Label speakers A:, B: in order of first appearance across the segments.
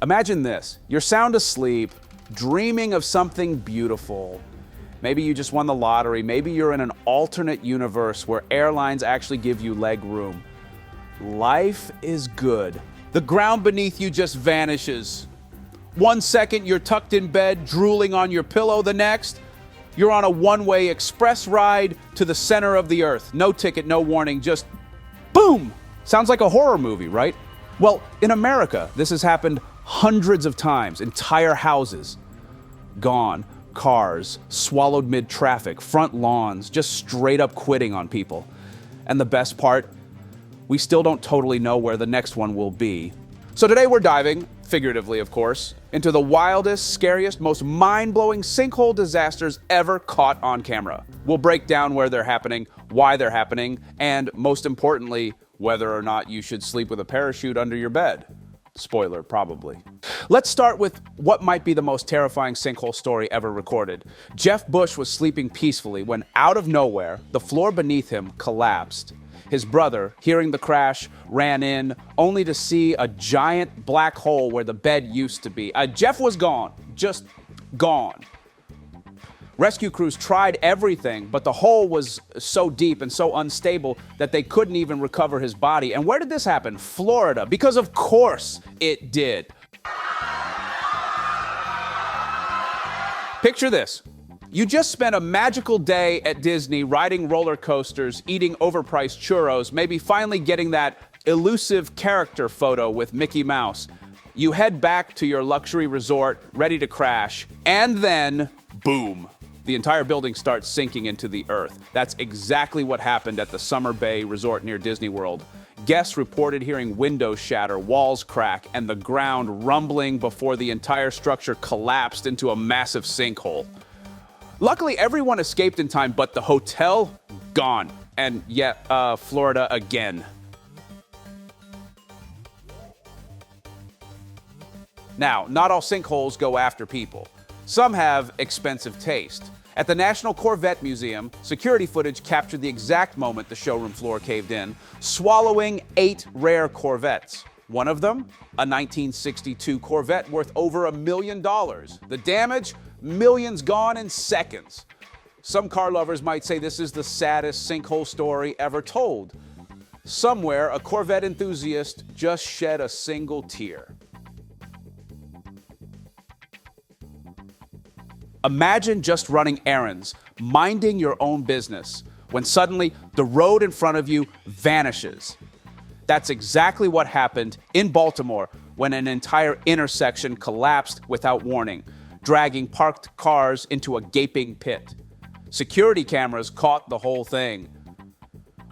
A: Imagine this. You're sound asleep, dreaming of something beautiful. Maybe you just won the lottery. Maybe you're in an alternate universe where airlines actually give you leg room. Life is good. The ground beneath you just vanishes. 1 second, you're tucked in bed, drooling on your pillow. The next, you're on a one-way express ride to the center of the earth. No ticket, no warning, just boom! Sounds like a horror movie, right? Well, in America, this has happened hundreds of times. Entire houses gone, cars swallowed mid-traffic, front lawns just straight up quitting on people. And the best part, we still don't totally know where the next one will be. So today we're diving, figuratively of course, into the wildest, scariest, most mind-blowing sinkhole disasters ever caught on camera. We'll break down where they're happening, why they're happening, and most importantly, whether or not you should sleep with a parachute under your bed. Spoiler, probably. Let's start with what might be the most terrifying sinkhole story ever recorded. Jeff Bush was sleeping peacefully when, out of nowhere, the floor beneath him collapsed. His brother, hearing the crash, ran in, only to see a giant black hole where the bed used to be. Jeff was gone, just gone. Rescue crews tried everything, but the hole was so deep and so unstable that they couldn't even recover his body. And where did this happen? Florida, because of course it did. Picture this. You just spent a magical day at Disney riding roller coasters, eating overpriced churros, maybe finally getting that elusive character photo with Mickey Mouse. You head back to your luxury resort, ready to crash, and then, boom, the entire building starts sinking into the earth. That's exactly what happened at the Summer Bay Resort near Disney World. Guests reported hearing windows shatter, walls crack, and the ground rumbling before the entire structure collapsed into a massive sinkhole. Luckily, everyone escaped in time, but the hotel, gone. And yet, Florida again. Now, not all sinkholes go after people. Some have expensive taste. At the National Corvette Museum, security footage captured the exact moment the showroom floor caved in, swallowing 8 rare Corvettes. One of them, a 1962 Corvette worth over $1 million. The damage? Millions gone in seconds. Some car lovers might say this is the saddest sinkhole story ever told. Somewhere, a Corvette enthusiast just shed a single tear. Imagine just running errands, minding your own business, when suddenly the road in front of you vanishes. That's exactly what happened in Baltimore when an entire intersection collapsed without warning, dragging parked cars into a gaping pit. Security cameras caught the whole thing.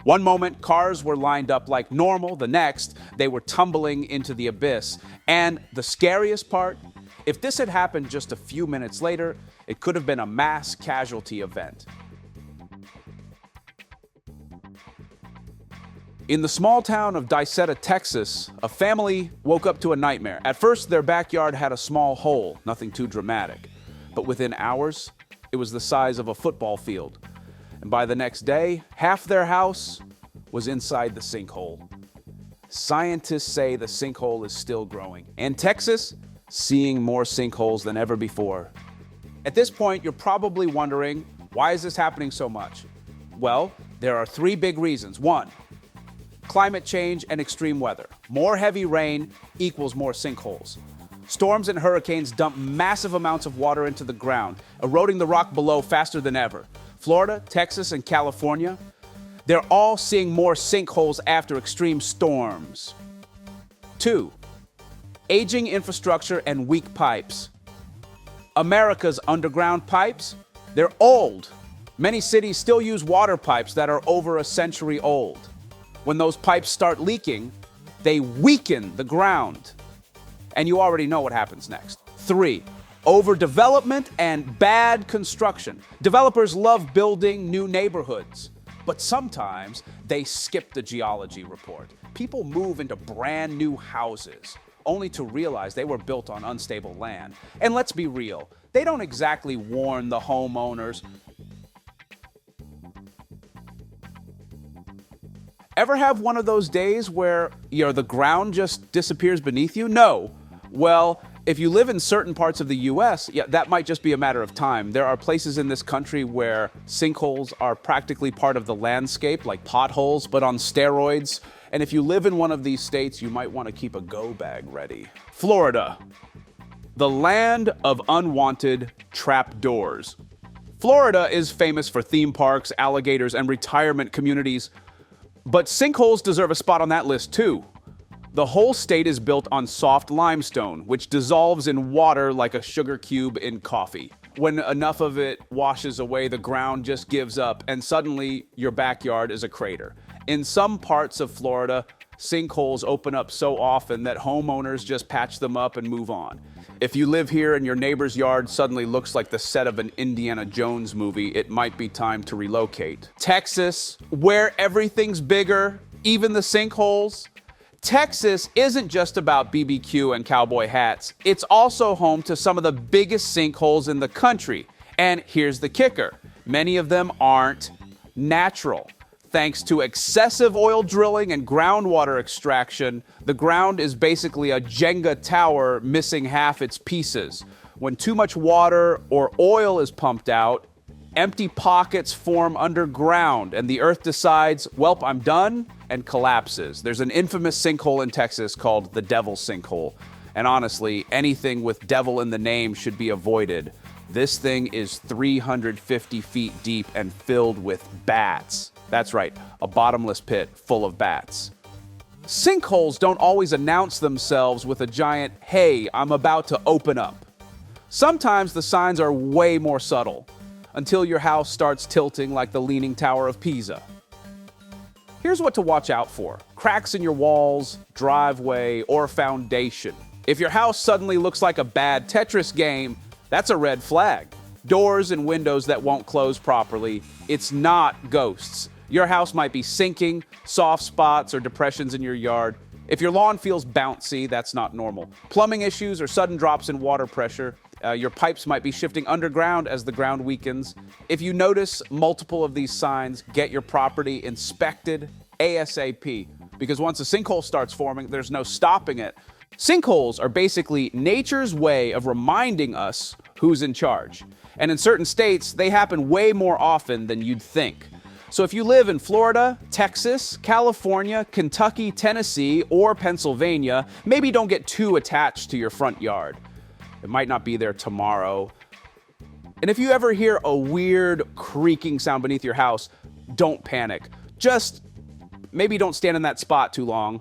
A: One moment, cars were lined up like normal. The next, they were tumbling into the abyss. And the scariest part, if this had happened just a few minutes later, it could have been a mass casualty event. In the small town of Dicetta, Texas, a family woke up to a nightmare. At first, their backyard had a small hole, nothing too dramatic. But within hours, it was the size of a football field. And by the next day, half their house was inside the sinkhole. Scientists say the sinkhole is still growing. And Texas, seeing more sinkholes than ever before. At this point, you're probably wondering, why is this happening so much? Well, there are 3 big reasons. 1, climate change and extreme weather. More heavy rain equals more sinkholes. Storms and hurricanes dump massive amounts of water into the ground, eroding the rock below faster than ever. Florida, Texas, and California, they're all seeing more sinkholes after extreme storms. 2, aging infrastructure and weak pipes. America's underground pipes, they're old. Many cities still use water pipes that are over a century old. When those pipes start leaking, they weaken the ground. And you already know what happens next. 3, overdevelopment and bad construction. Developers love building new neighborhoods, but sometimes they skip the geology report. People move into brand new houses, only to realize they were built on unstable land. And let's be real, they don't exactly warn the homeowners. Ever have one of those days where the ground just disappears beneath you? No. Well, if you live in certain parts of the US, yeah, that might just be a matter of time. There are places in this country where sinkholes are practically part of the landscape, like potholes, but on steroids. And if you live in one of these states, you might want to keep a go bag ready. Florida, the land of unwanted trapdoors. Florida is famous for theme parks, alligators, and retirement communities, but sinkholes deserve a spot on that list too. The whole state is built on soft limestone, which dissolves in water like a sugar cube in coffee. When enough of it washes away, the ground just gives up, and suddenly your backyard is a crater. In some parts of Florida, sinkholes open up so often that homeowners just patch them up and move on. If you live here and your neighbor's yard suddenly looks like the set of an Indiana Jones movie, it might be time to relocate. Texas, where everything's bigger, even the sinkholes. Texas isn't just about BBQ and cowboy hats. It's also home to some of the biggest sinkholes in the country. And here's the kicker. Many of them aren't natural. Thanks to excessive oil drilling and groundwater extraction, the ground is basically a Jenga tower missing half its pieces. When too much water or oil is pumped out, empty pockets form underground, and the earth decides, "Welp, I'm done," and collapses. There's an infamous sinkhole in Texas called the Devil Sinkhole. And honestly, anything with devil in the name should be avoided. This thing is 350 feet deep and filled with bats. That's right, a bottomless pit full of bats. Sinkholes don't always announce themselves with a giant, "Hey, I'm about to open up." Sometimes the signs are way more subtle, until your house starts tilting like the Leaning Tower of Pisa. Here's what to watch out for: cracks in your walls, driveway, or foundation. If your house suddenly looks like a bad Tetris game, that's a red flag. Doors and windows that won't close properly, it's not ghosts. Your house might be sinking, soft spots, or depressions in your yard. If your lawn feels bouncy, that's not normal. Plumbing issues or sudden drops in water pressure. Your pipes might be shifting underground as the ground weakens. If you notice multiple of these signs, get your property inspected ASAP. Because once a sinkhole starts forming, there's no stopping it. Sinkholes are basically nature's way of reminding us who's in charge. And in certain states, they happen way more often than you'd think. So if you live in Florida, Texas, California, Kentucky, Tennessee, or Pennsylvania, maybe don't get too attached to your front yard. It might not be there tomorrow. And if you ever hear a weird creaking sound beneath your house, don't panic. Just maybe don't stand in that spot too long.